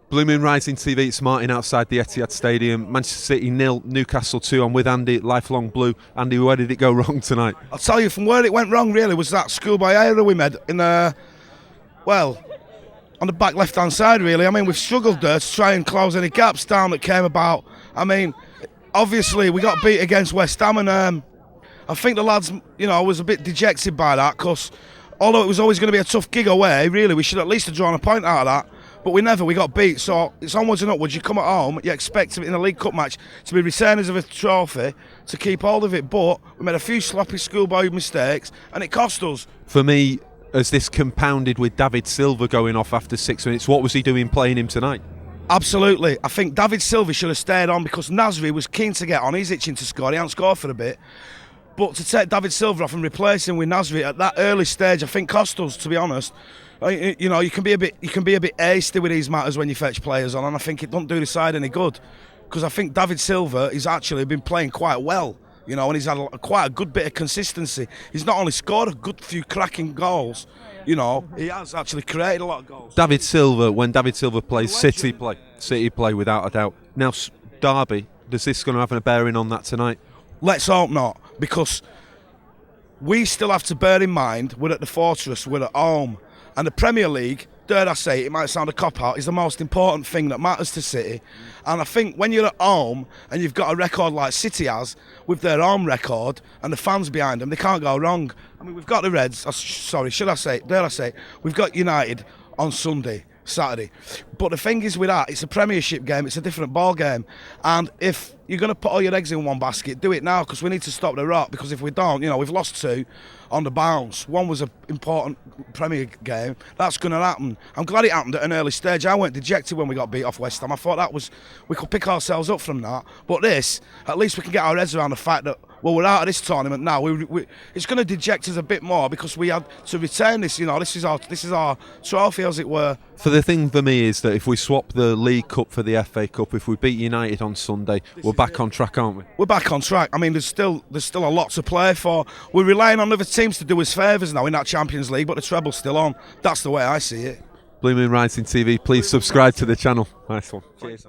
Blue Moon Rising TV, it's Martin outside the Etihad Stadium. Manchester City 0, Newcastle 2. I'm with Andy, lifelong Blue. Andy, where did it go wrong tonight? I'll tell you, from where it went wrong really was that schoolboy error we made in well, on the back left-hand side really. I mean, we've struggled there to try and close any gaps down that came about. I mean, obviously we got beat against West Ham, and I think the lads, was a bit dejected by that, because although it was always going to be a tough gig away, really, we should at least have drawn a point out of that. But we got beat, so it's onwards and upwards. You come at home, you expect in a League Cup match to be retainers of a trophy, to keep hold of it, but we made a few sloppy schoolboy mistakes, and it cost us. For me, as this compounded with David Silva going off after 6 minutes, what was he doing playing him tonight? Absolutely. I think David Silva should have stayed on, because Nasri was keen to get on. He's itching to score. He hasn't scored for a bit. But to take David Silva off and replace him with Nasri at that early stage, I think cost us, to be honest. You can be a bit hasty with these matters when you fetch players on, and I think it don't do the side any good, because I think David Silva has actually been playing quite well, and he's had quite a good bit of consistency. He's not only scored a good few cracking goals, he has actually created a lot of goals. David Silva, when David Silva plays, City play without a doubt. Now, Derby, is this going to have a bearing on that tonight? Let's hope not, because we still have to bear in mind we're at the Fortress, we're at home. And the Premier League, dare I say, it might sound a cop-out, is the most important thing that matters to City. And I think when you're at home and you've got a record like City has, with their home record and the fans behind them, they can't go wrong. I mean, we've got the Reds, dare I say, we've got United on Saturday. But the thing is with that, it's a Premiership game, it's a different ball game. And if you're going to put all your eggs in one basket, do it now, because we need to stop the rot, because if we don't, we've lost 2 on the bounce. One was an important Premier game. That's going to happen. I'm glad it happened at an early stage. I went dejected when we got beat off West Ham. I thought we could pick ourselves up from that. But this, at least we can get our heads around the fact that, well, we're out of this tournament now. It's going to deject us a bit more, because we had to retain this. This is our trophy, as it were. The thing for me is that if we swap the League Cup for the FA Cup, if we beat United on Sunday, we're back on track, aren't we? We're back on track. I mean, there's still a lot to play for. We're relying on other teams to do us favours now in that Champions League, but the treble's still on. That's the way I see it. Blue Moon Rising TV, please subscribe to the channel. Nice one. Cheers.